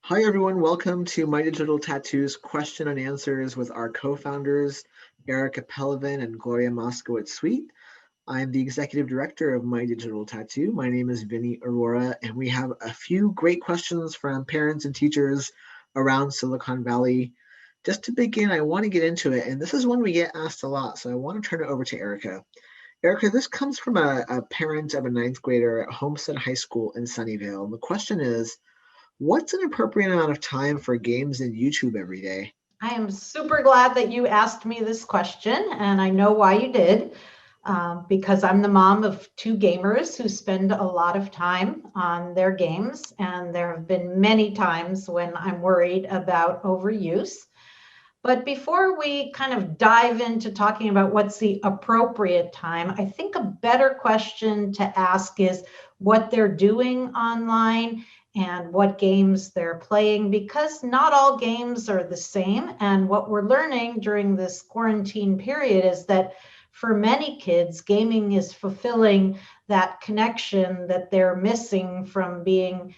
Hi, everyone. Welcome to My Digital Tattoos question and answers with our co-founders, Erica Pelavin and Gloria Moskowitz-Sweet. I'm the executive director of My Digital Tattoo. My name is Vinny Aurora, and we have a few great questions from parents and teachers around Silicon Valley. Just to begin, I want to get into it, and this is one we get asked a lot, so I want to turn it over to Erica. Erica, this comes from a parent of a ninth grader at Homestead High School in Sunnyvale. And the question is, what's an appropriate amount of time for games and YouTube every day? I am super glad that you asked me this question, and I know why you did, because I'm the mom of two gamers who spend a lot of time on their games, and there have been many times when I'm worried about overuse. But before we kind of dive into talking about what's the appropriate time, I think a better question to ask is what they're doing online and what games they're playing, because not all games are the same. And what we're learning during this quarantine period is that for many kids, gaming is fulfilling that connection that they're missing from being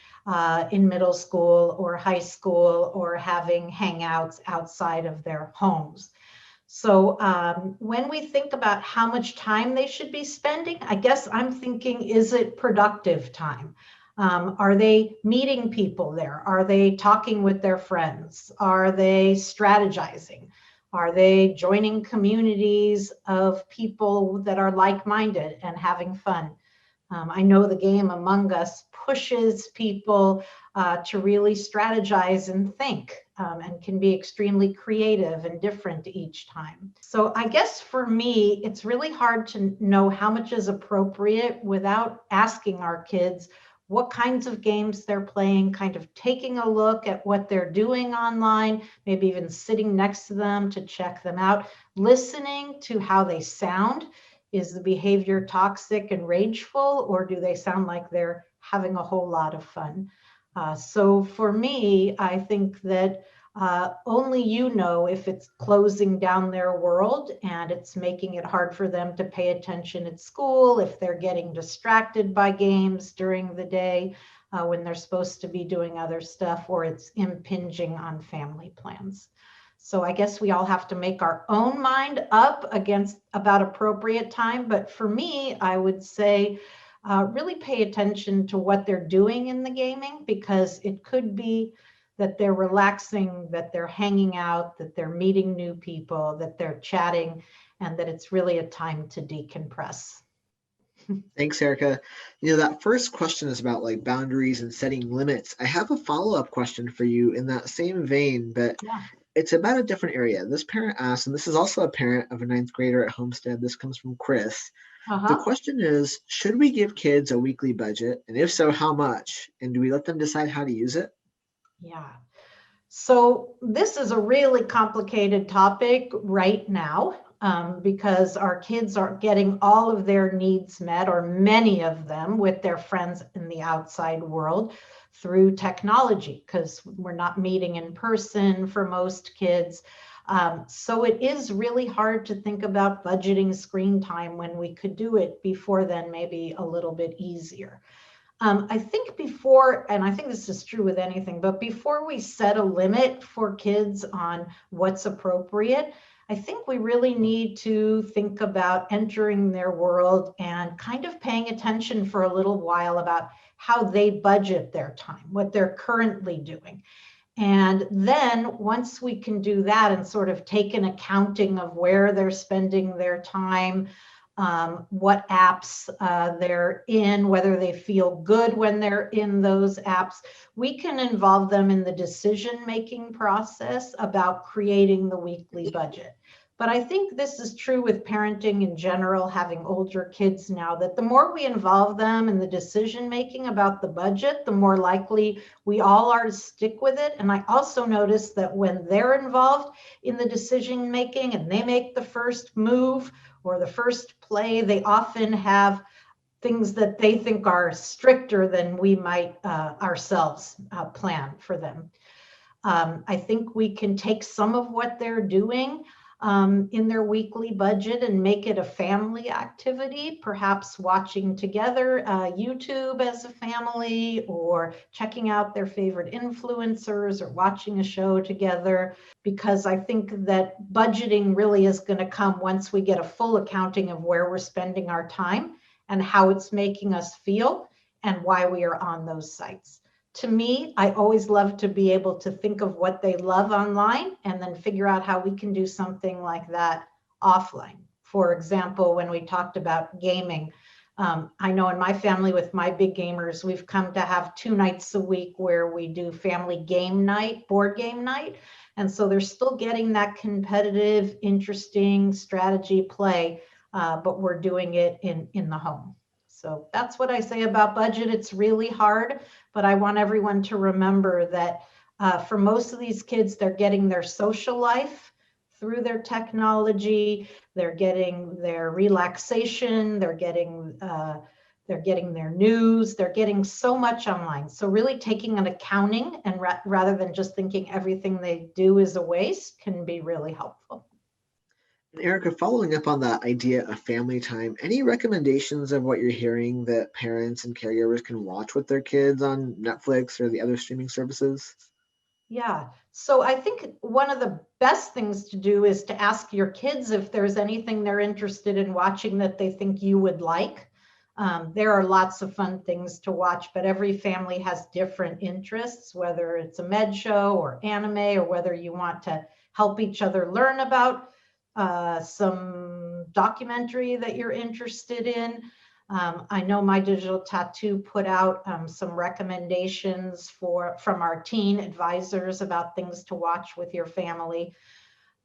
in middle school or high school or having hangouts outside of their homes. So when we think about how much time they should be spending, I guess I'm thinking, is it productive time? Are they meeting people there? Are they talking with their friends? Are they strategizing? Are they joining communities of people that are like-minded and having fun? I know the game Among Us pushes people to really strategize and think, and can be extremely creative and different each time. So I guess for me, it's really hard to know how much is appropriate without asking our kids what kinds of games they're playing, kind of taking a look at what they're doing online, maybe even sitting next to them to check them out, listening to how they sound. Is the behavior toxic and rageful, or do they sound like they're having a whole lot of fun? So for me, I think that only you know if it's closing down their world and it's making it hard for them to pay attention at school, if they're getting distracted by games during the day when they're supposed to be doing other stuff, or it's impinging on family plans. So I guess we all have to make our own mind up about appropriate time. But for me, I would say really pay attention to what they're doing in the gaming, because it could be that they're relaxing, that they're hanging out, that they're meeting new people, that they're chatting, and that it's really a time to decompress. Thanks, Erica. That first question is about like boundaries and setting limits. I have a follow-up question for you in that same vein, but Yeah. it's about a different area. This parent asked, and this is also a parent of a ninth grader at Homestead. This comes from Chris. The Uh-huh. question is, should we give kids a weekly budget? And if so, how much? And do we let them decide how to use it? Yeah. So this is a really complicated topic right now, because our kids are getting all of their needs met, or many of them, with their friends in the outside world through technology, because we're not meeting in person for most kids. So it is really hard to think about budgeting screen time when we could do it before then, maybe a little bit easier. I think before, and I think this is true with anything, but before we set a limit for kids on what's appropriate, I think we really need to think about entering their world and kind of paying attention for a little while about how they budget their time, what they're currently doing. And then once we can do that and sort of take an accounting of where they're spending their time, what apps they're in, whether they feel good when they're in those apps, we can involve them in the decision-making process about creating the weekly budget. But I think this is true with parenting in general, having older kids now, that the more we involve them in the decision-making about the budget, the more likely we all are to stick with it. And I also notice that when they're involved in the decision-making and they make the first move or the first play, they often have things that they think are stricter than we might ourselves plan for them. I think we can take some of what they're doing in their weekly budget and make it a family activity, perhaps watching together YouTube as a family, or checking out their favorite influencers, or watching a show together, because I think that budgeting really is going to come once we get a full accounting of where we're spending our time and how it's making us feel and why we are on those sites. To me, I always love to be able to think of what they love online and then figure out how we can do something like that offline. For example, when we talked about gaming, I know in my family with my big gamers, we've come to have 2 nights a week where we do family game night, board game night. And so they're still getting that competitive, interesting strategy play, but we're doing it in the home. So that's what I say about budget. It's really hard, but I want everyone to remember that for most of these kids, they're getting their social life through their technology. They're getting their relaxation. They're getting their news. They're getting so much online. So really taking an accounting and rather than just thinking everything they do is a waste can be really helpful. Erica, following up on that idea of family time, any recommendations of what you're hearing that parents and caregivers can watch with their kids on Netflix or the other streaming services? Yeah, so I think one of the best things to do is to ask your kids if there's anything they're interested in watching that they think you would like. There are lots of fun things to watch, but every family has different interests, whether it's a med show or anime, or whether you want to help each other learn about some documentary that you're interested in. I know My Digital Tattoo put out some recommendations from our teen advisors about things to watch with your family.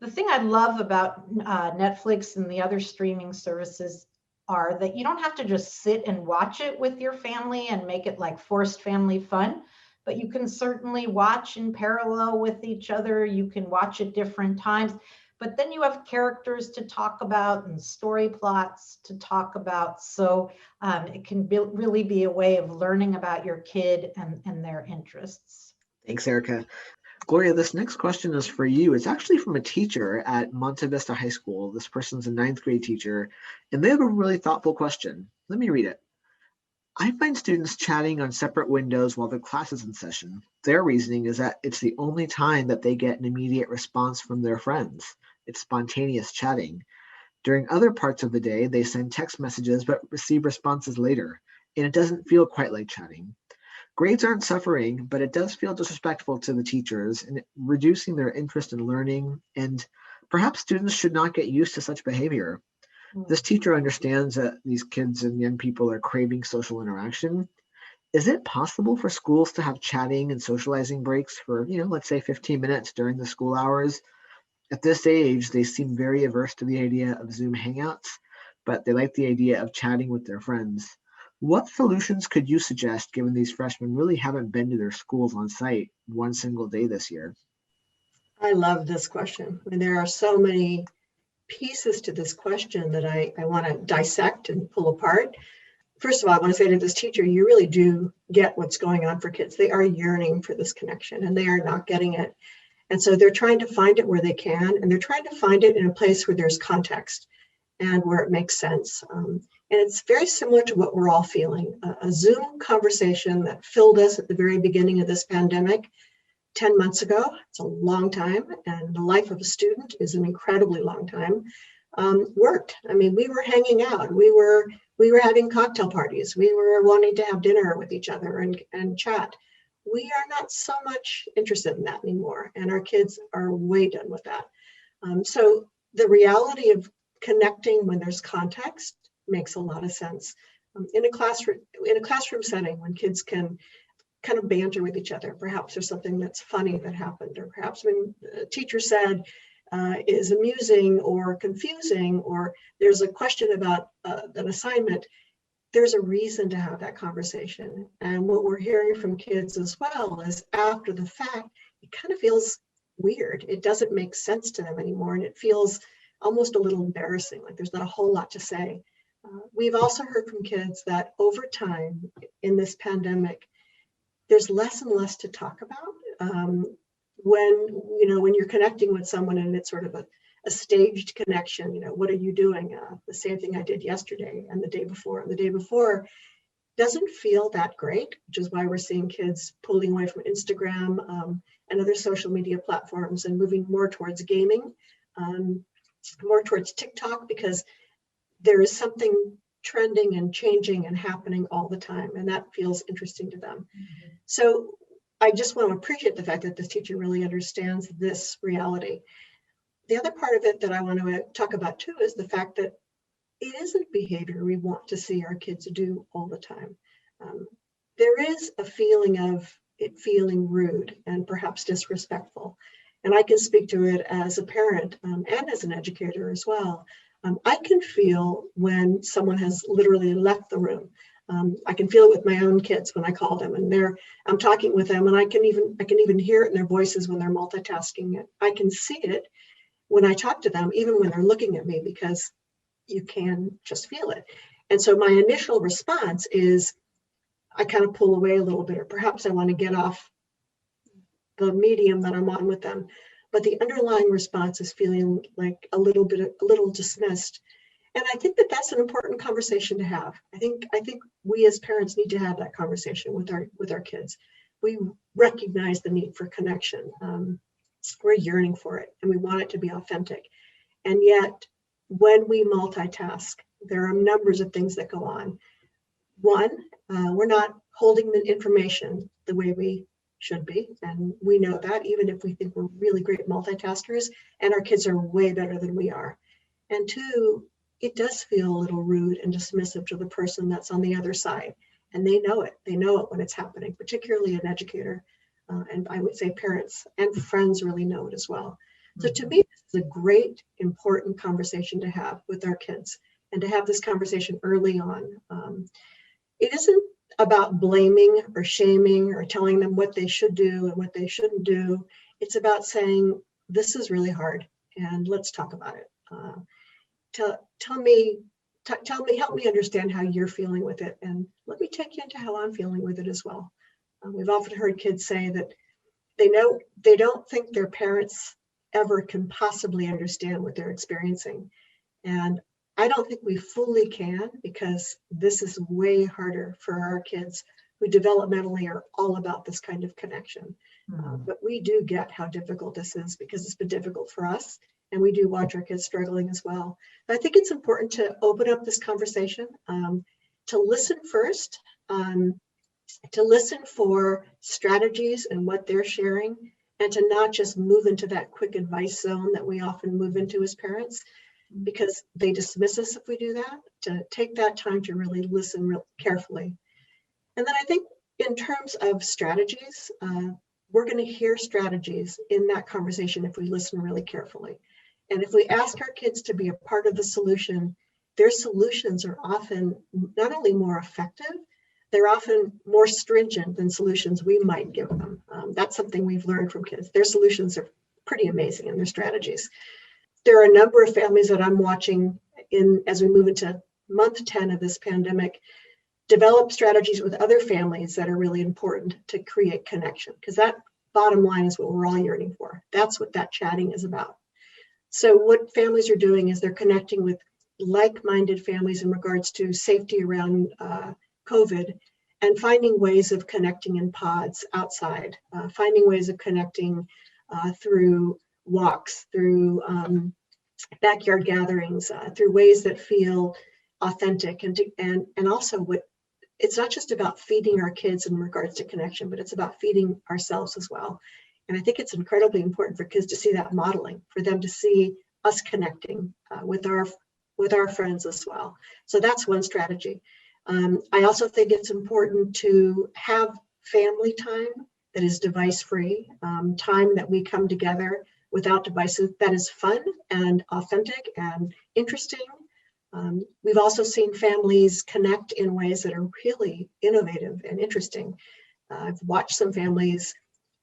The thing I love about Netflix and the other streaming services are that you don't have to just sit and watch it with your family and make it like forced family fun, but you can certainly watch in parallel with each other. You can watch at different times. But then you have characters to talk about and story plots to talk about. So it can really be a way of learning about your kid and their interests. Thanks, Erica. Gloria, this next question is for you. It's actually from a teacher at Monte Vista High School. This person's a 9th grade teacher, and they have a really thoughtful question. Let me read it. I find students chatting on separate windows while the class is in session. Their reasoning is that it's the only time that they get an immediate response from their friends. It's spontaneous chatting. During other parts of the day, they send text messages but receive responses later, and it doesn't feel quite like chatting. Grades aren't suffering, but it does feel disrespectful to the teachers and reducing their interest in learning, and perhaps students should not get used to such behavior. This teacher understands that these kids and young people are craving social interaction. Is it possible for schools to have chatting and socializing breaks for, let's say 15 minutes during the school hours? At this age, they seem very averse to the idea of Zoom hangouts, but they like the idea of chatting with their friends. What solutions could you suggest, given these freshmen really haven't been to their schools on site one single day this year? I love this question. I mean, there are so many pieces to this question that I want to dissect and pull apart. First of all, I want to say to this teacher, you really do get what's going on for kids. They are yearning for this connection and they are not getting it. And so they're trying to find it where they can, and they're trying to find it in a place where there's context and where it makes sense. And it's very similar to what we're all feeling. A Zoom conversation that filled us at the very beginning of this pandemic 10 months ago, it's a long time, and the life of a student is an incredibly long time, worked. I mean, we were hanging out. We were having cocktail parties. We were wanting to have dinner with each other and chat. We are not so much interested in that anymore, and our kids are way done with that. So the reality of connecting when there's context makes a lot of sense. In a classroom setting, when kids can kind of banter with each other, perhaps there's something that's funny that happened, or perhaps when a teacher said is amusing or confusing, or there's a question about an assignment, there's a reason to have that conversation. And what we're hearing from kids as well is after the fact, it kind of feels weird. It doesn't make sense to them anymore. And it feels almost a little embarrassing, like there's not a whole lot to say. We've also heard from kids that over time in this pandemic, there's less and less to talk about. When you're connecting with someone and it's sort of a a staged connection. What are you doing? The same thing I did yesterday and the day before and the day before doesn't feel that great, which is why we're seeing kids pulling away from Instagram and other social media platforms and moving more towards gaming, more towards TikTok, because there is something trending and changing and happening all the time, and that feels interesting to them. Mm-hmm. So I just want to appreciate the fact that this teacher really understands this reality. The other part of it that I want to talk about too is the fact that it isn't behavior we want to see our kids do all the time. There is a feeling of it feeling rude and perhaps disrespectful. And I can speak to it as a parent and as an educator as well. I can feel when someone has literally left the room. I can feel it with my own kids when I call them and I'm talking with them, and I can even hear it in their voices when they're multitasking. I can see it when I talk to them, even when they're looking at me, because you can just feel it. And so my initial response is I kind of pull away a little bit, or perhaps I want to get off the medium that I'm on with them. But the underlying response is feeling like a little dismissed. And I think that that's an important conversation to have. I think we as parents need to have that conversation with our kids. We recognize the need for connection. We're yearning for it, and we want it to be authentic. And yet, when we multitask, there are numbers of things that go on. One, we're not holding the information the way we should be, and we know that, even if we think we're really great multitaskers, and our kids are way better than we are. And two, it does feel a little rude and dismissive to the person that's on the other side, and they know it. They know it when it's happening, particularly an educator, and I would say parents and friends really know it as well. So to me, this is a great, important conversation to have with our kids, and to have this conversation early on. It isn't about blaming or shaming or telling them what they should do and what they shouldn't do. It's about saying, this is really hard, and let's talk about it. Help me understand how you're feeling with it, and let me take you into how I'm feeling with it as well. We've often heard kids say that they don't think their parents ever can possibly understand what they're experiencing. And I don't think we fully can, because this is way harder for our kids who developmentally are all about this kind of connection. But we do get how difficult this is, because it's been difficult for us, and we do watch our kids struggling as well. But I think it's important to open up this conversation, to listen first, to listen for strategies and what they're sharing, and to not just move into that quick advice zone that we often move into as parents, because they dismiss us if we do that. To take that time to really listen real carefully. And then I think in terms of strategies, we're going to hear strategies in that conversation if we listen really carefully. And if we ask our kids to be a part of the solution, their solutions are often not only more effective, they're often more stringent than solutions we might give them. That's something we've learned from kids. Their solutions are pretty amazing in their strategies. There are a number of families that I'm watching as we move into month 10 of this pandemic, develop strategies with other families that are really important to create connection, because that bottom line is what we're all yearning for. That's what that chatting is about. So what families are doing is they're connecting with like-minded families in regards to safety around COVID, and finding ways of connecting in pods outside, finding ways of connecting through walks, through backyard gatherings, through ways that feel authentic, and also it's not just about feeding our kids in regards to connection, but it's about feeding ourselves as well. And I think it's incredibly important for kids to see that modeling, for them to see us connecting with our friends as well. So that's one strategy. I also think it's important to have family time that is device-free, time that we come together without devices, that is fun and authentic and interesting. We've also seen families connect in ways that are really innovative and interesting. I've watched some families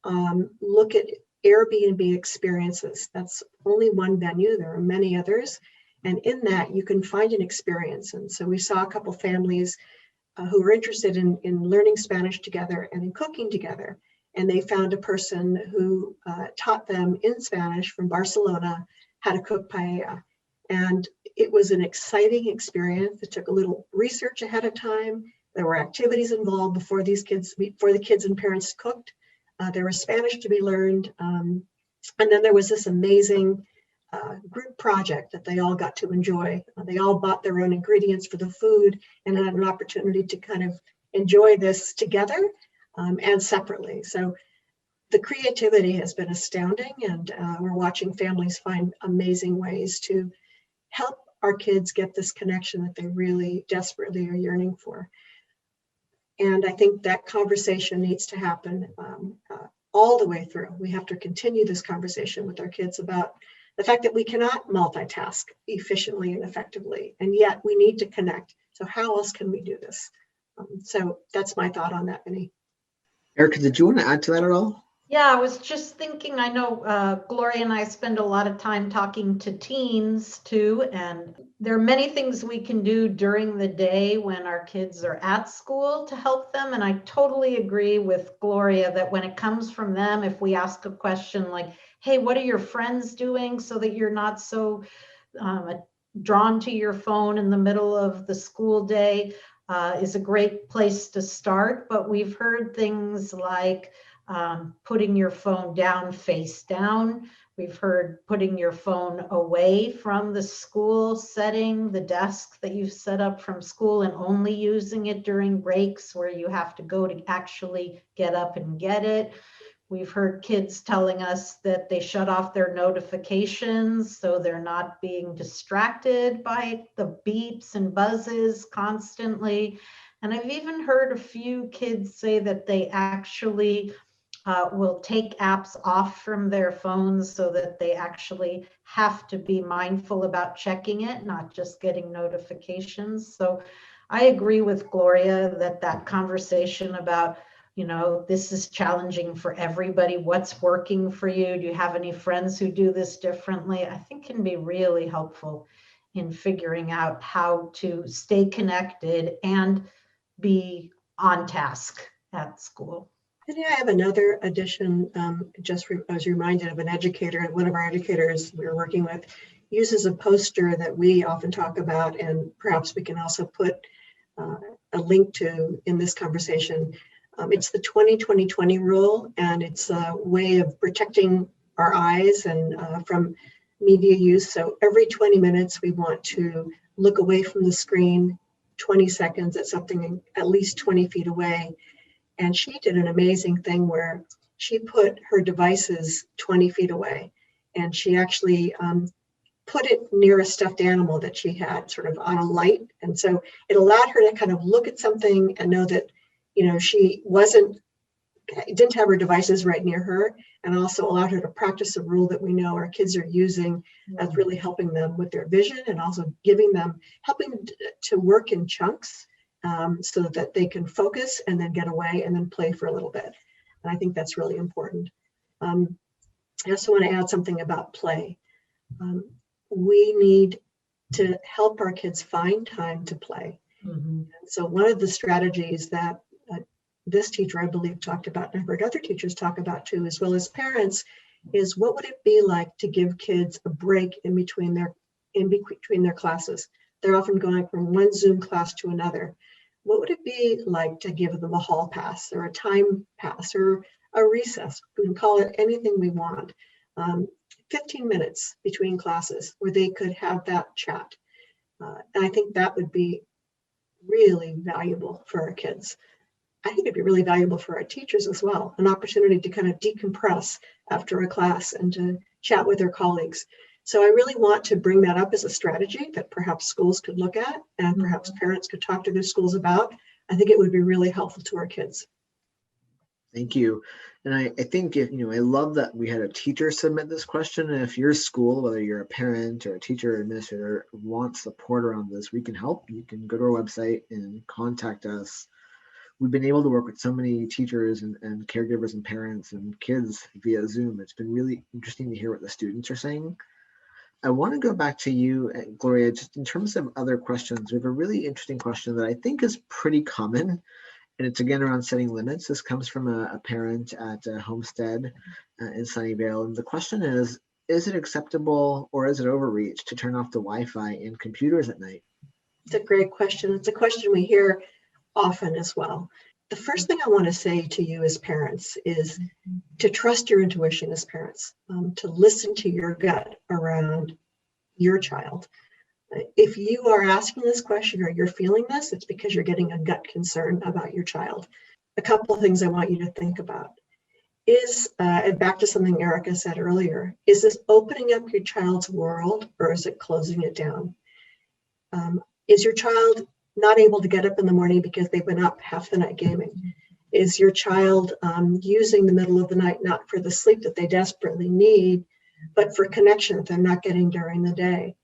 look at Airbnb experiences. That's only one venue. There are many others. And in that, you can find an experience. And so we saw a couple families who were interested in learning Spanish together and in cooking together. And they found a person who taught them in Spanish from Barcelona how to cook paella. And it was an exciting experience. It took a little research ahead of time. There were activities involved before the kids and parents cooked. There was Spanish to be learned. And then there was this amazing group project that they all got to enjoy. They all bought their own ingredients for the food and had an opportunity to kind of enjoy this together and separately. So the creativity has been astounding, and we're watching families find amazing ways to help our kids get this connection that they really desperately are yearning for. And I think that conversation needs to happen all the way through. We have to continue this conversation with our kids about the fact that we cannot multitask efficiently and effectively, and yet we need to connect. So how else can we do this? So that's my thought on that, Vinny. Erica, did you want to add to that at all? Yeah, I was just thinking, I know Gloria and I spend a lot of time talking to teens too, and there are many things we can do during the day when our kids are at school to help them. And I totally agree with Gloria that when it comes from them, if we ask a question like, hey, what are your friends doing, so that you're not so drawn to your phone in the middle of the school day, is a great place to start. But we've heard things like putting your phone down, face down. We've heard putting your phone away from the school setting, the desk that you've set up from school, and only using it during breaks where you have to go to actually get up and get it. We've heard kids telling us that they shut off their notifications so they're not being distracted by the beeps and buzzes constantly. And I've even heard a few kids say that they actually will take apps off from their phones so that they actually have to be mindful about checking it, not just getting notifications. So I agree with Gloria that conversation about, this is challenging for everybody. What's working for you? Do you have any friends who do this differently? I think can be really helpful in figuring out how to stay connected and be on task at school. And I have another addition. I was reminded of an educator, one of our educators we were working with uses a poster that we often talk about, and perhaps we can also put a link to in this conversation. It's the 20-20-20 rule, and it's a way of protecting our eyes and from media use. So every 20 minutes, we want to look away from the screen 20 seconds at something at least 20 feet away. And she did an amazing thing where she put her devices 20 feet away, and she actually put it near a stuffed animal that she had sort of on a light. And so it allowed her to kind of look at something and know that, she didn't have her devices right near her, and also allowed her to practice a rule that we know our kids are using as really helping them with their vision, and also helping to work in chunks so that they can focus and then get away and then play for a little bit. And I think that's really important. I also want to add something about play. We need to help our kids find time to play. Mm-hmm. So one of the strategies that this teacher, I believe, talked about, and I've heard other teachers talk about too, as well as parents, is what would it be like to give kids a break in between their classes? They're often going from one Zoom class to another. What would it be like to give them a hall pass or a time pass or a recess? We can call it anything we want. 15 minutes between classes where they could have that chat. And I think that would be really valuable for our kids. I think it'd be really valuable for our teachers as well, an opportunity to kind of decompress after a class and to chat with their colleagues. So I really want to bring that up as a strategy that perhaps schools could look at, and perhaps parents could talk to their schools about. I think it would be really helpful to our kids. Thank you. And I think I love that we had a teacher submit this question. And if your school, whether you're a parent or a teacher or administrator, wants support around this, we can help. You can go to our website and contact us. We've been able to work with so many teachers and caregivers and parents and kids via Zoom. It's been really interesting to hear what the students are saying. I want to go back to you, Gloria, just in terms of other questions. We have a really interesting question that I think is pretty common, and it's again around setting limits. This comes from a parent at Homestead in Sunnyvale, and the question is, is it acceptable or is it overreach to turn off the Wi-Fi in computers at night? It's a great question. It's a question we hear often as well. The first thing I want to say to you as parents is to trust your intuition as parents, to listen to your gut around your child. If you are asking this question or you're feeling this, it's because you're getting a gut concern about your child. A couple of things I want you to think about is, and back to something Erica said earlier, is this opening up your child's world or is it closing it down? Is your child not able to get up in the morning because they've been up half the night gaming? Is your child using the middle of the night not for the sleep that they desperately need, but for connection that they're not getting during the day?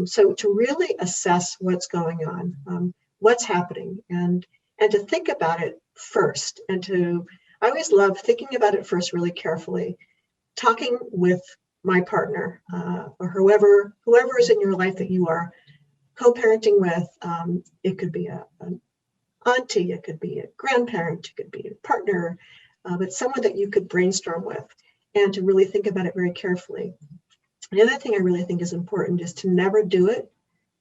So to really assess what's going on, what's happening, and to think about it first, I always love thinking about it first really carefully, talking with my partner or whoever is in your life that you are co-parenting with. It could be an auntie, it could be a grandparent, it could be a partner, but someone that you could brainstorm with and to really think about it very carefully. The other thing I really think is important is to never do it,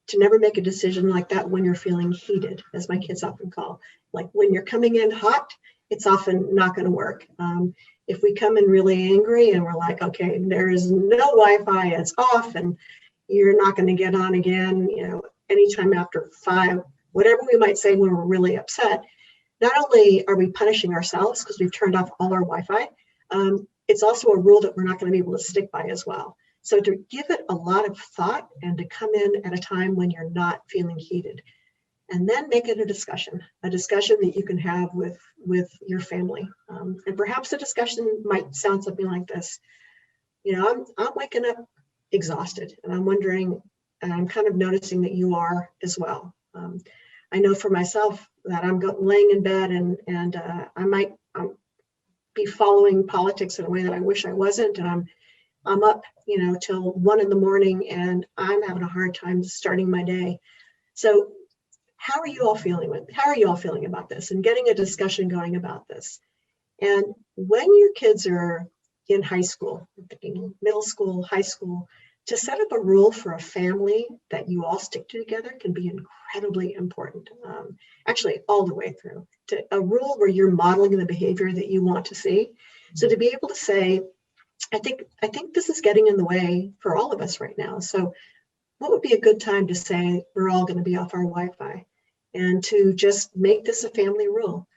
to never make a decision like that when you're feeling heated, as my kids often call. Like when you're coming in hot, it's often not going to work. If we come in really angry and we're like, okay, there is no Wi-Fi, it's off, and you're not going to get on again, anytime after 5, whatever we might say when we're really upset, not only are we punishing ourselves because we've turned off all our Wi-Fi, it's also a rule that we're not going to be able to stick by as well. So to give it a lot of thought and to come in at a time when you're not feeling heated, and then make it a discussion that you can have with your family. And perhaps the discussion might sound something like this. I'm waking up exhausted, and I'm wondering, and I'm kind of noticing that you are as well. I know for myself that I'm laying in bed and I might be following politics in a way that I wish I wasn't, and I'm up, till 1 a.m, and I'm having a hard time starting my day. So how are you all feeling about this, and getting a discussion going about this? And when your kids are in high school, thinking middle school, high school, to set up a rule for a family that you all stick to together can be incredibly important. Actually, all the way through to a rule where you're modeling the behavior that you want to see. So to be able to say, I think this is getting in the way for all of us right now. So what would be a good time to say we're all going to be off our Wi-Fi, and to just make this a family rule,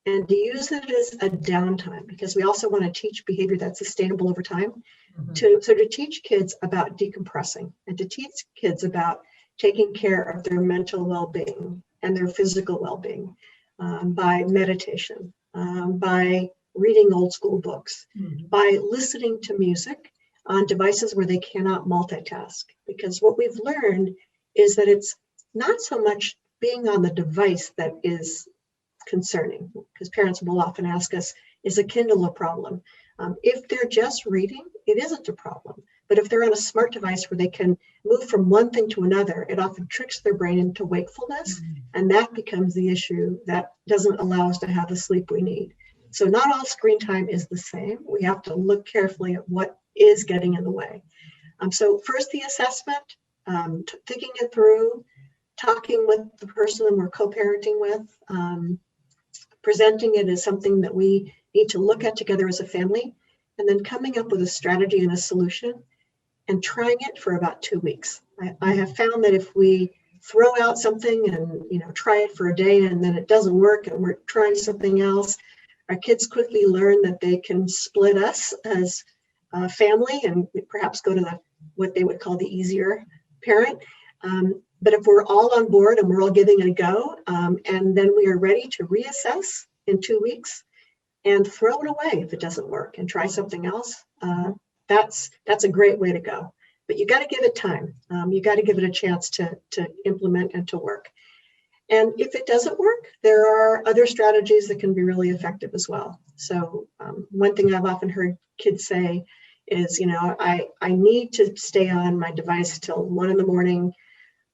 and to use it as a downtime, because we also want to teach behavior that's sustainable over time. Mm-hmm. To teach kids about decompressing, and to teach kids about taking care of their mental well-being and their physical well-being by meditation, by reading old school books, mm-hmm. by listening to music on devices where they cannot multitask. Because what we've learned is that it's not so much being on the device that is concerning, because parents will often ask us, is a Kindle a problem? If they're just reading, it isn't a problem. But if they're on a smart device where they can move from one thing to another, it often tricks their brain into wakefulness, mm-hmm. and that becomes the issue that doesn't allow us to have the sleep we need. So not all screen time is the same. We have to look carefully at what is getting in the way. So first the assessment, thinking it through, talking with the person we're co-parenting with, presenting it as something that we need to look at together as a family, and then coming up with a strategy and a solution and trying it for about 2 weeks. I have found that if we throw out something and try it for a day and then it doesn't work and we're trying something else, our kids quickly learn that they can split us as a family and perhaps go to what they would call the easier parent. But if we're all on board and we're all giving it a go, and then we are ready to reassess in 2 weeks and throw it away if it doesn't work and try something else, that's a great way to go. But you got to give it time. You got to give it a chance to implement and to work. And if it doesn't work, there are other strategies that can be really effective as well. So one thing I've often heard kids say is, I need to stay on my device till 1 a.m.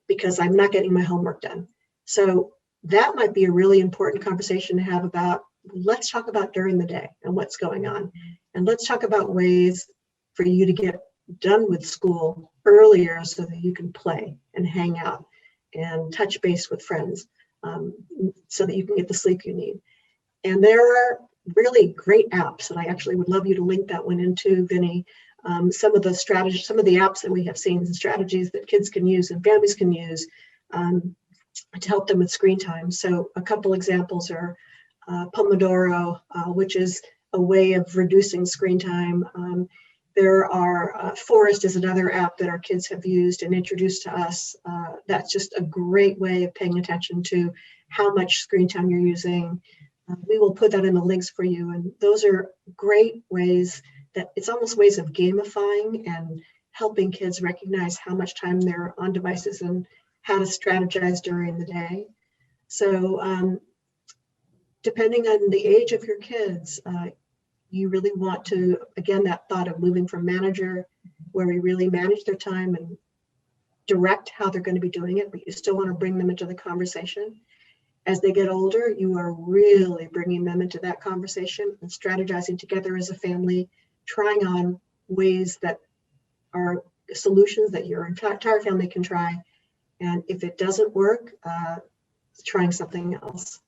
because I'm not getting my homework done. So that might be a really important conversation to have about, let's talk about during the day and what's going on. And let's talk about ways for you to get done with school earlier so that you can play and hang out and touch base with friends, so that you can get the sleep you need. And there are really great apps, and I actually would love you to link that one into, Vinny. Some of the strategies, some of the apps that we have seen, and strategies that kids can use and families can use to help them with screen time. So a couple examples are Pomodoro, which is a way of reducing screen time. There are Forest is another app that our kids have used and introduced to us. That's just a great way of paying attention to how much screen time you're using. We will put that in the links for you. And those are great ways that it's almost ways of gamifying and helping kids recognize how much time they're on devices and how to strategize during the day. So depending on the age of your kids, you really want to, again, that thought of moving from manager, where we really manage their time and direct how they're going to be doing it, but you still want to bring them into the conversation. As they get older, you are really bringing them into that conversation and strategizing together as a family, trying on ways that are solutions that your entire family can try. And if it doesn't work, trying something else.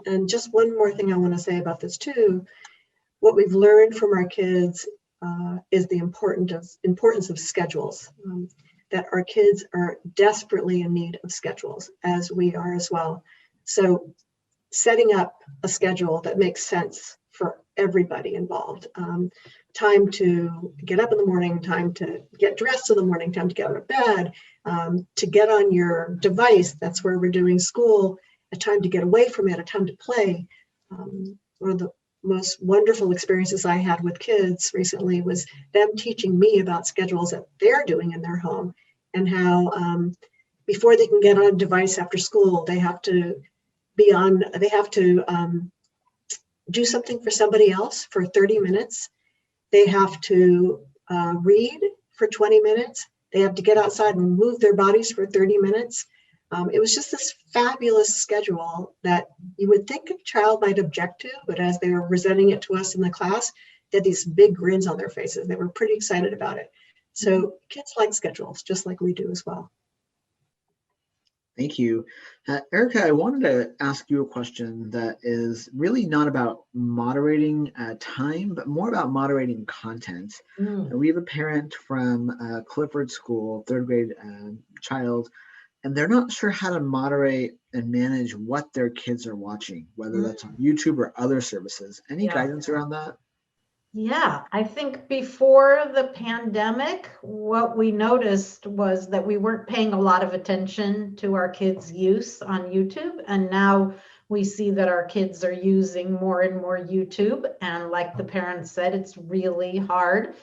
And just one more thing I want to say about this too, what we've learned from our kids is the importance of schedules, that our kids are desperately in need of schedules, as we are as well. So setting up a schedule that makes sense for everybody involved. Time to get up in the morning, time to get dressed in the morning, time to get out of bed, to get on your device, that's where we're doing school, a time to get away from it, a time to play. One of the most wonderful experiences I had with kids recently was them teaching me about schedules that they're doing in their home, and how before they can get on a device after school, they have to do something for somebody else for 30 minutes. They have to read for 20 minutes. They have to get outside and move their bodies for 30 minutes. It was just this fabulous schedule that you would think a child might object to, but as they were presenting it to us in the class, they had these big grins on their faces. They were pretty excited about it. So kids like schedules, just like we do as well. Thank you. Erica, I wanted to ask you a question that is really not about moderating time, but more about moderating content. We have a parent from Clifford School, third grade child, and they're not sure how to moderate and manage what their kids are watching, whether that's on YouTube or other services. Any guidance around that? Yeah, I think before the pandemic, what we noticed was that we weren't paying a lot of attention to our kids' use on YouTube. And now we see that our kids are using more and more YouTube. And like the parents said, it's really hard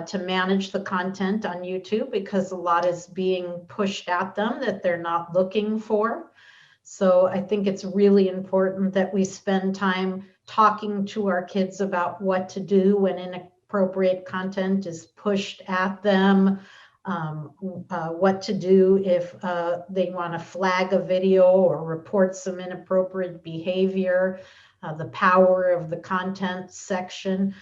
to manage the content on YouTube because a lot is being pushed at them that they're not looking for. So I think it's really important that we spend time talking to our kids about what to do when inappropriate content is pushed at them, what to do if they want to flag a video or report some inappropriate behavior, the power of the content section.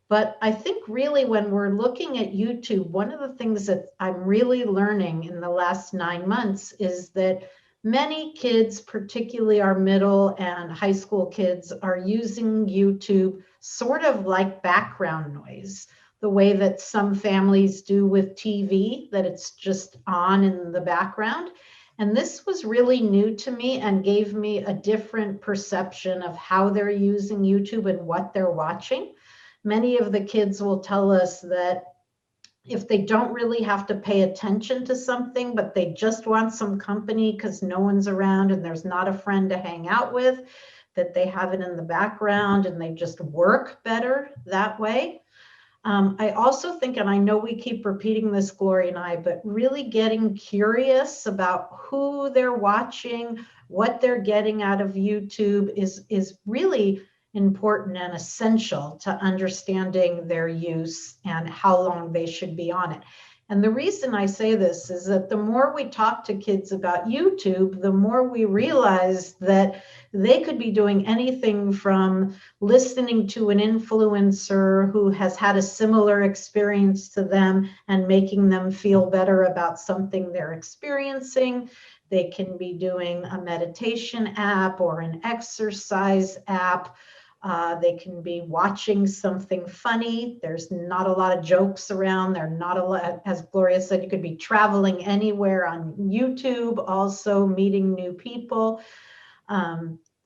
But I think really when we're looking at YouTube, one of the things that I'm really learning in the last 9 months is that many kids, particularly our middle and high school kids, are using YouTube sort of like background noise, the way that some families do with TV, that it's just on in the background. And this was really new to me and gave me a different perception of how they're using YouTube and what they're watching. Many of the kids will tell us that if they don't really have to pay attention to something, but they just want some company because no one's around and there's not a friend to hang out with, that they have it in the background and they just work better that way. I also think, and I know we keep repeating this, Gloria and I, but really getting curious about who they're watching, what they're getting out of YouTube is really important and essential to understanding their use and how long they should be on it. And the reason I say this is that the more we talk to kids about YouTube, the more we realize that they could be doing anything from listening to an influencer who has had a similar experience to them and making them feel better about something they're experiencing. They can be doing a meditation app or an exercise app. They can be watching something funny. There's not a lot of jokes around. They're not a lot, as Gloria said, you could be traveling anywhere on YouTube, also meeting new people.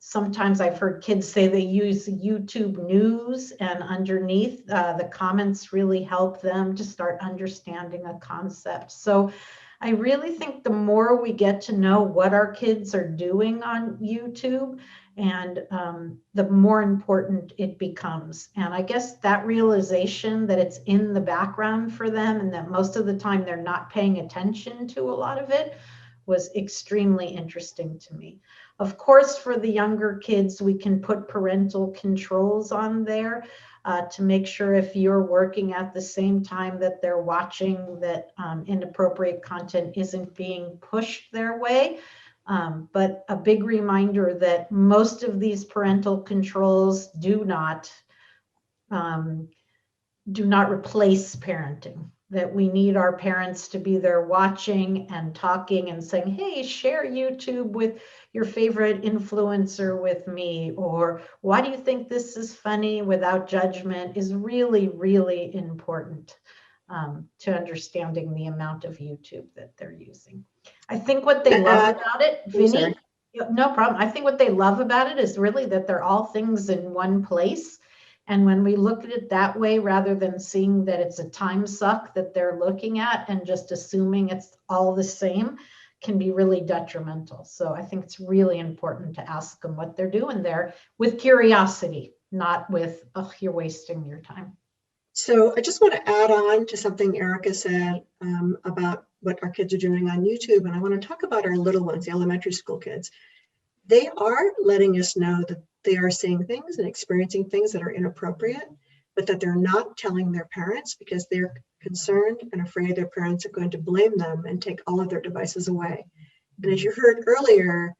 Sometimes I've heard kids say they use YouTube News, and underneath the comments really help them to start understanding a concept. So I really think the more we get to know what our kids are doing on YouTube, and the more important it becomes. And I guess that realization that it's in the background for them and that most of the time they're not paying attention to a lot of it was extremely interesting to me. Of course, for the younger kids, we can put parental controls on there to make sure if you're working at the same time that they're watching, that inappropriate content isn't being pushed their way. But a big reminder that most of these parental controls do not replace parenting, that we need our parents to be there watching and talking and saying, hey, share YouTube with your favorite influencer with me, or why do you think this is funny, without judgment, is really, really important to understanding the amount of YouTube that they're using. I think what they love about it, Vinny, no problem. I think what they love about it is really that they're all things in one place. And when we look at it that way, rather than seeing that it's a time suck that they're looking at and just assuming it's all the same, can be really detrimental. So I think it's really important to ask them what they're doing there with curiosity, not with, oh, you're wasting your time. So I just want to add on to something Erica said about what our kids are doing on YouTube. And I want to talk about our little ones, the elementary school kids. They are letting us know that they are seeing things and experiencing things that are inappropriate, but that they're not telling their parents because they're concerned and afraid their parents are going to blame them and take all of their devices away. And as you heard earlier,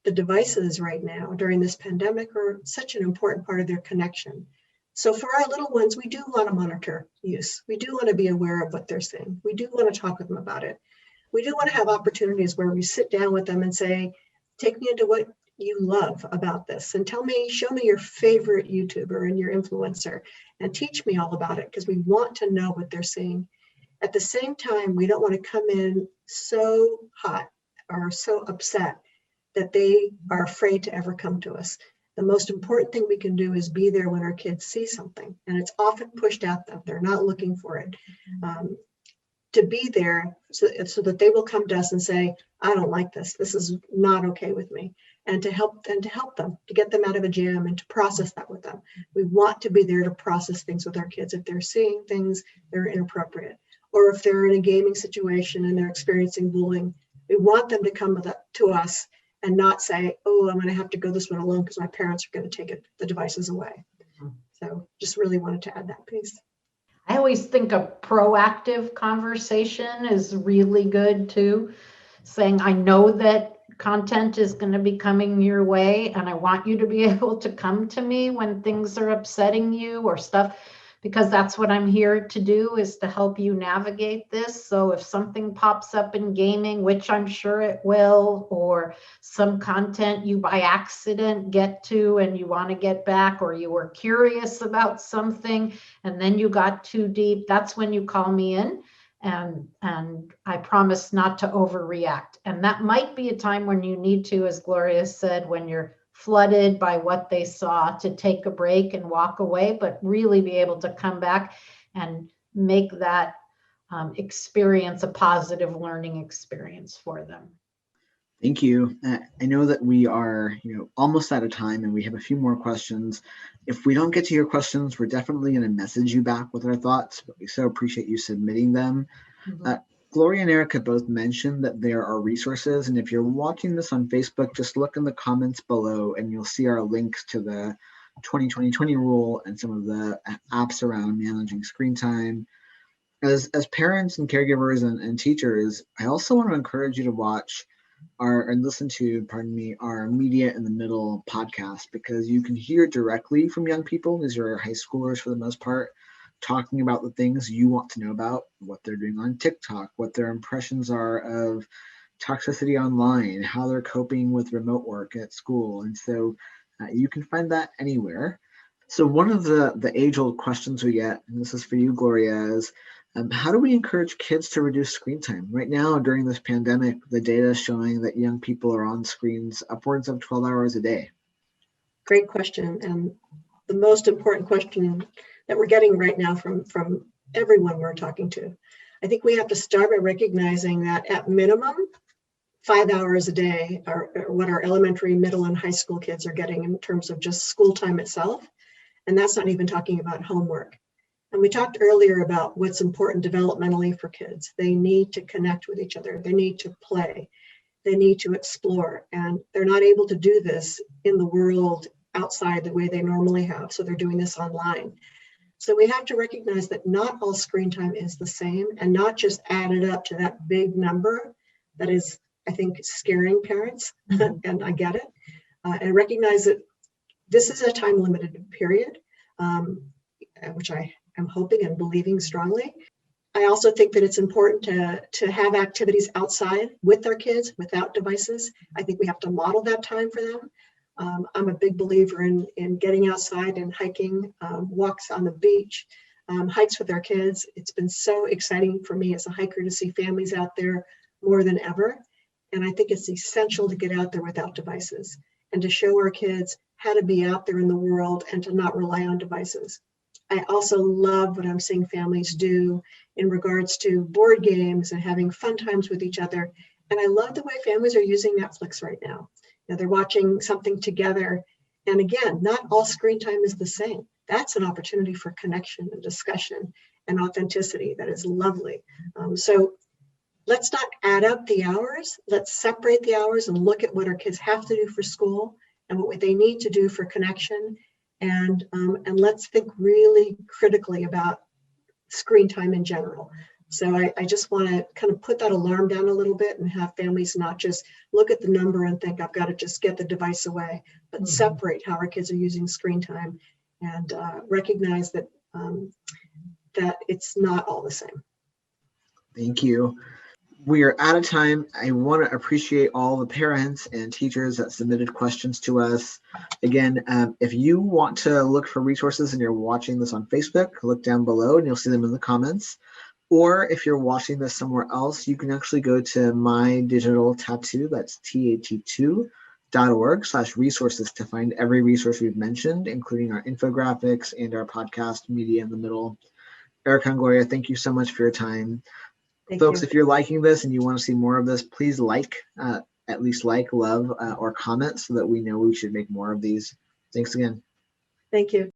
the devices right now during this pandemic are such an important part of their connection. So for our little ones, we do want to monitor use. We do want to be aware of what they're seeing. We do want to talk with them about it. We do want to have opportunities where we sit down with them and say, take me into what you love about this and show me your favorite YouTuber and your influencer and teach me all about it, because we want to know what they're seeing. At the same time, we don't want to come in so hot or so upset that they are afraid to ever come to us. The most important thing we can do is be there when our kids see something, and it's often pushed at them. They're not looking for it. To be there so that they will come to us and say, I don't like this. This is not okay with me. And to help them, to get them out of a jam and to process that with them. We want to be there to process things with our kids if they're seeing things that are inappropriate, or if they're in a gaming situation and they're experiencing bullying. We want them to come to us and not say, oh, I'm going to have to go this one alone because my parents are going to take the devices away. So just really wanted to add that piece. I always think a proactive conversation is really good too. Saying, I know that content is going to be coming your way, and I want you to be able to come to me when things are upsetting you or stuff, because that's what I'm here to do, is to help you navigate this. So if something pops up in gaming, which I'm sure it will, or some content you by accident get to and you want to get back, or you were curious about something and then you got too deep, that's when you call me in. And I promise not to overreact. And that might be a time when you need to, as Gloria said, when you're flooded by what they saw, to take a break and walk away, but really be able to come back and make that experience a positive learning experience for them. Thank you. I know that we are, almost out of time, and we have a few more questions. If we don't get to your questions, we're definitely going to message you back with our thoughts, but we so appreciate you submitting them. Mm-hmm. Gloria and Erica both mentioned that there are resources, and if you're watching this on Facebook, just look in the comments below and you'll see our links to the 20-20-20 rule and some of the apps around managing screen time. As parents and caregivers and teachers, I also want to encourage you to watch and listen to, our Media in the Middle podcast, because you can hear directly from young people. These are high schoolers for the most part, talking about the things you want to know about, what they're doing on TikTok, what their impressions are of toxicity online, how they're coping with remote work at school. And so you can find that anywhere. So one of the age-old questions we get, and this is for you, Gloria, is how do we encourage kids to reduce screen time? Right now, during this pandemic, the data is showing that young people are on screens upwards of 12 hours a day. Great question. And the most important question that we're getting right now from everyone we're talking to. I think we have to start by recognizing that at minimum, 5 hours a day are what our elementary, middle, and high school kids are getting in terms of just school time itself. And that's not even talking about homework. And we talked earlier about what's important developmentally for kids. They need to connect with each other. They need to play. They need to explore. And they're not able to do this in the world outside the way they normally have. So they're doing this online. So we have to recognize that not all screen time is the same, and not just add it up to that big number that is, I think, scaring parents. And I get it. And recognize that this is a time limited period, which I am hoping and believing strongly. I also think that it's important to have activities outside with our kids without devices. I think we have to model that time for them. I'm a big believer in getting outside and hiking, walks on the beach, hikes with our kids. It's been so exciting for me as a hiker to see families out there more than ever. And I think it's essential to get out there without devices and to show our kids how to be out there in the world and to not rely on devices. I also love what I'm seeing families do in regards to board games and having fun times with each other. And I love the way families are using Netflix right now. You know, they're watching something together. And again, not all screen time is the same. That's an opportunity for connection and discussion and authenticity that is lovely. So let's not add up the hours. Let's separate the hours and look at what our kids have to do for school and what they need to do for connection. And let's think really critically about screen time in general. So I just want to kind of put that alarm down a little bit and have families not just look at the number and think, I've got to just get the device away, but separate how our kids are using screen time and recognize that that it's not all the same. Thank you. We are out of time. I want to appreciate all the parents and teachers that submitted questions to us. Again, if you want to look for resources and you're watching this on Facebook, look down below and you'll see them in the comments. Or if you're watching this somewhere else, you can actually go to My Digital TAT2, that's TAT2.org/resources to find every resource we've mentioned, including our infographics and our podcast, Media in the Middle. Erica and Gloria, thank you so much for your time. Folks, if you're liking this and you want to see more of this, please at least love, or comment so that we know we should make more of these. Thanks again. Thank you.